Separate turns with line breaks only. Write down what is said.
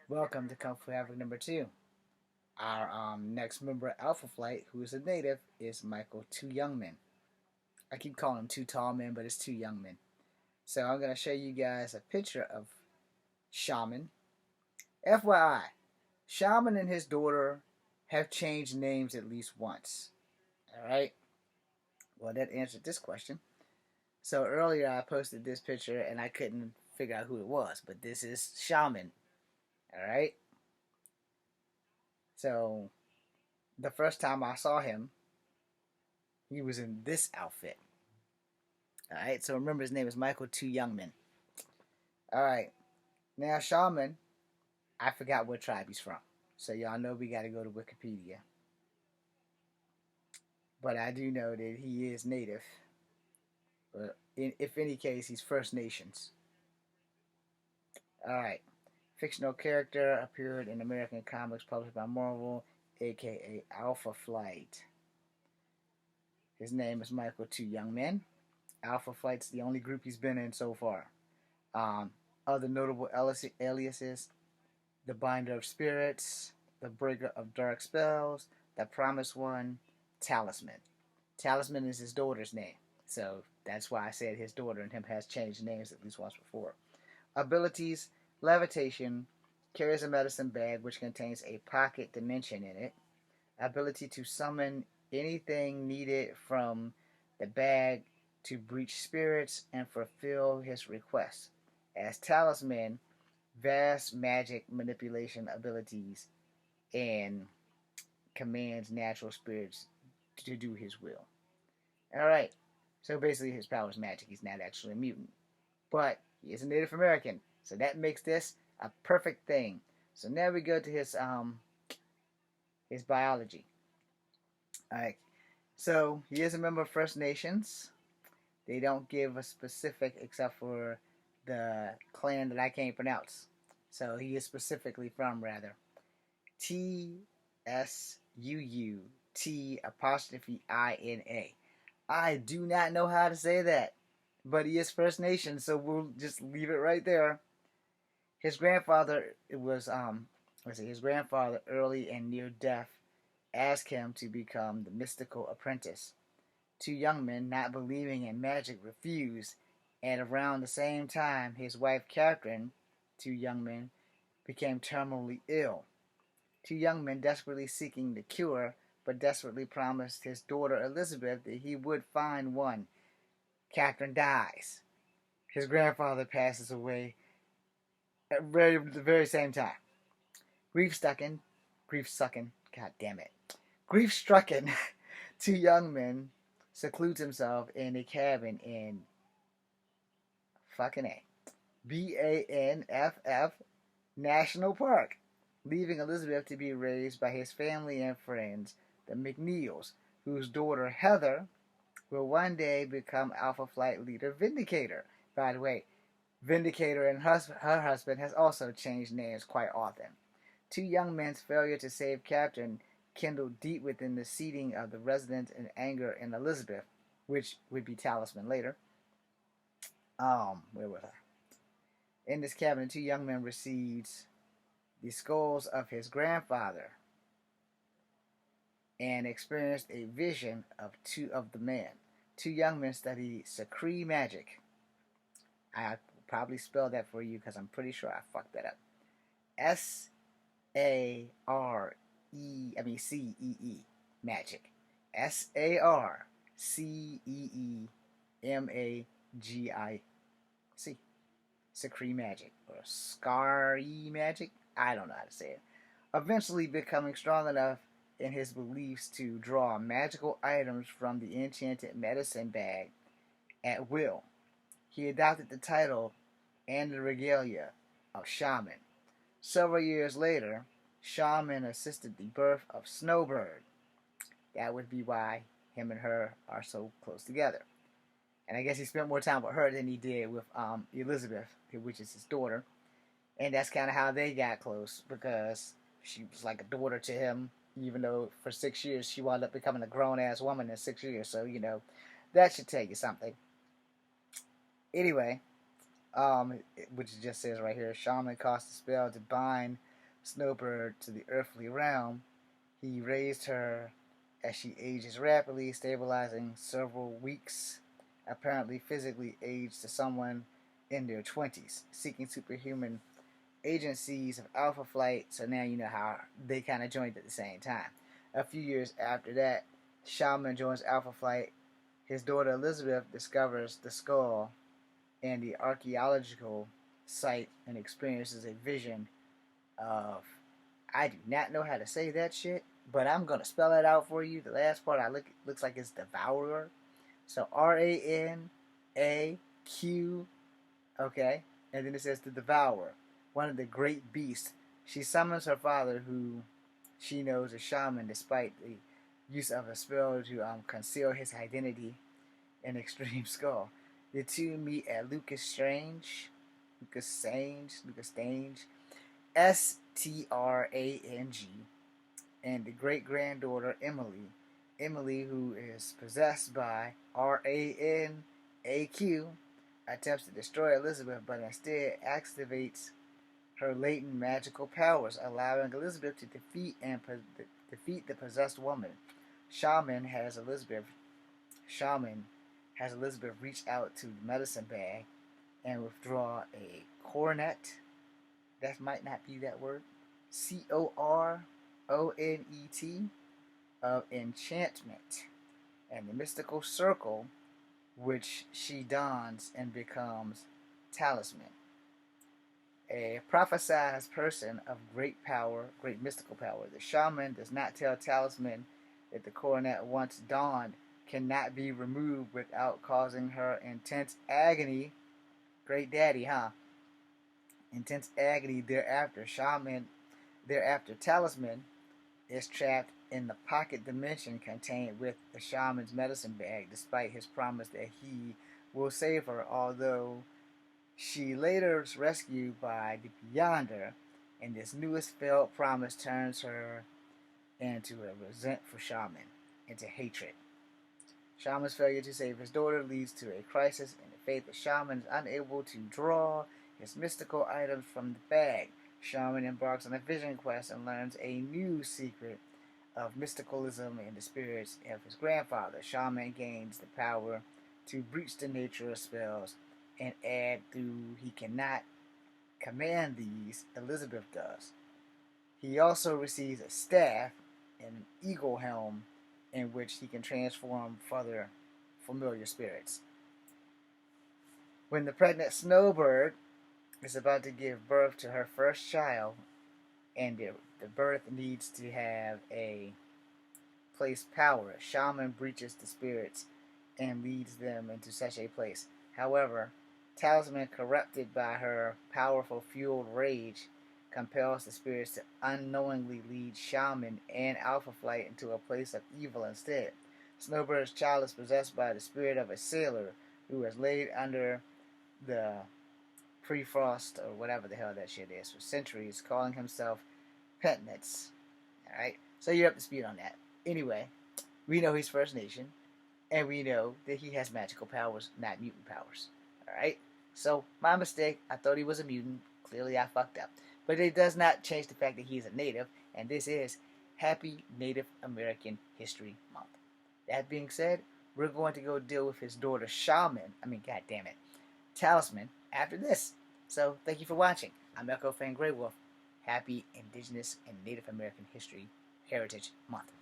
Welcome to Kung Fu Havoc number 2. Our next member of Alpha Flight, who is a native, is Micheal Twoyoungmen. I keep calling him Two Tall Men, but it's Twoyoungmen. So I'm going to show you guys a picture of Shaman. FYI, Shaman and his daughter have changed names at least once. Alright? Well, that answered this question. So earlier I posted this picture and I couldn't figure out who it was, but this is Shaman. Alright? So the first time I saw him, he was in this outfit. Alright, so remember his name is Micheal Twoyoungmen. Alright, now Shaman, I forgot what tribe he's from. So y'all know we gotta go to Wikipedia. But I do know that he is native. But if any case, he's First Nations. Alright, fictional character appeared in American comics published by Marvel, aka Alpha Flight. His name is Micheal Twoyoungmen. Alpha Flight's the only group he's been in so far. Other notable aliases: the Binder of Spirits, the Breaker of Dark Spells, the Promised One, Talisman. Talisman is his daughter's name, so that's why I said his daughter and him has changed names at least once before. Abilities: levitation, carries a medicine bag which contains a pocket dimension in it. Ability to summon anything needed from the bag to breach spirits and fulfill his requests. As Talisman, vast magic manipulation abilities and commands natural spirits to do his will. Alright, so basically his power is magic. He's not actually a mutant. But he is a Native American, so that makes this a perfect thing. So now we go to his biology. Alright, so he is a member of First Nations. They don't give a specific except for the clan that I can't pronounce. So he is specifically from, rather, Tsuut''Ina. I do not know how to say that, but he is First Nation, so we'll just leave it right there. His grandfather his grandfather, early and near death, asked him to become the mystical apprentice. Twoyoungmen, not believing in magic, refused, and around the same time, his wife Catherine Twoyoungmen became terminally ill. Twoyoungmen, desperately seeking the cure, but desperately promised his daughter Elizabeth that he would find one. Catherine dies. His grandfather passes away at the very same time. Grief-stricken, god damn it. Grief-stricken, Twoyoungmen secludes himself in a cabin in Banff National Park, leaving Elizabeth to be raised by his family and friends, the Micheals, whose daughter Heather will one day become Alpha Flight leader Vindicator. By the way, Vindicator and her husband has also changed names quite often. Twoyoungmen's failure to save Catherine kindled deep within the seating of the residents in anger in Elizabeth, which would be Talisman later. Where was I? In this cabin, Twoyoungmen receives the skulls of his grandfather and experienced a vision of the man. Twoyoungmen study Sakri magic. I probably spelled that for you because I'm pretty sure I fucked that up. Sarcee magic. Sarceemagi. Sakri magic or Scary magic. I don't know how to say it. Eventually becoming strong enough in his beliefs to draw magical items from the enchanted medicine bag at will, he adopted the title and the regalia of Shaman. Several years later, Shaman assisted the birth of Snowbird. That would be why him and her are so close together. And I guess he spent more time with her than he did with Elizabeth, which is his daughter. And that's kind of how they got close, because she was like a daughter to him, even though for 6 years she wound up becoming a grown-ass woman in 6 years. So, that should tell you something. Anyway, Which it just says right here, Shaman cast a spell to bind Snowbird to the earthly realm. He raised her as she ages rapidly, stabilizing several weeks, apparently physically aged to someone in their 20s, seeking superhuman agencies of Alpha Flight. So now you know how they kind of joined at the same time. A few years after that, Shaman joins Alpha Flight. His daughter Elizabeth discovers the skull and the archaeological site and experiences a vision of, I do not know how to say that shit, but I'm gonna spell it out for you. The last part looks like it's Devourer. So Ranaq, okay, and then it says the Devourer, one of the great beasts. She summons her father, who she knows is Shaman, despite the use of a spell to conceal his identity in Extreme Skull. The two meet at Lucas Stange, Strang, and the great granddaughter Emily, who is possessed by Ranaq, attempts to destroy Elizabeth, but instead activates her latent magical powers, allowing Elizabeth to defeat the possessed woman. Shaman has Elizabeth reach out to the medicine bag and withdraw a coronet. That might not be that word. Coronet of enchantment, and the mystical circle, which she dons and becomes talisman. A prophesized person of great power, great mystical power. The shaman does not tell talisman that the coronet once donned cannot be removed without causing her intense agony. Great daddy, huh? Intense agony thereafter, talisman is trapped in the pocket dimension contained with the shaman's medicine bag, despite his promise that he will save her, although she later is rescued by the Beyonder, and this newest failed promise turns her into a resent for Shaman, into hatred. Shaman's failure to save his daughter leads to a crisis in the faith that Shaman is unable to draw his mystical items from the bag. Shaman embarks on a vision quest and learns a new secret of mysticalism and the spirits of his grandfather. Shaman gains the power to breach the nature of spells and add through he cannot command these, Elizabeth does. He also receives a staff and an eagle helm in which he can transform further familiar spirits. When the pregnant Snowbird is about to give birth to her first child, and the birth needs to have a place power, Shaman breaches the spirits and leads them into such a place. However, Talisman, corrupted by her powerful fueled rage, compels the spirits to unknowingly lead Shaman and Alpha Flight into a place of evil instead. Snowbird's child is possessed by the spirit of a sailor who has laid under the pre-frost or whatever the hell that shit is for centuries, calling himself Pentnitz. Alright? So you're up to speed on that. Anyway, we know he's First Nation, and we know that he has magical powers, not mutant powers. Alright? So, my mistake. I thought he was a mutant. Clearly, I fucked up. But it does not change the fact that he's a native, and this is Happy Native American History Month. That being said, we're going to go deal with his daughter Talisman, after this. So, thank you for watching. I'm Echo Fan Grey Wolf. Happy Indigenous and Native American History Heritage Month.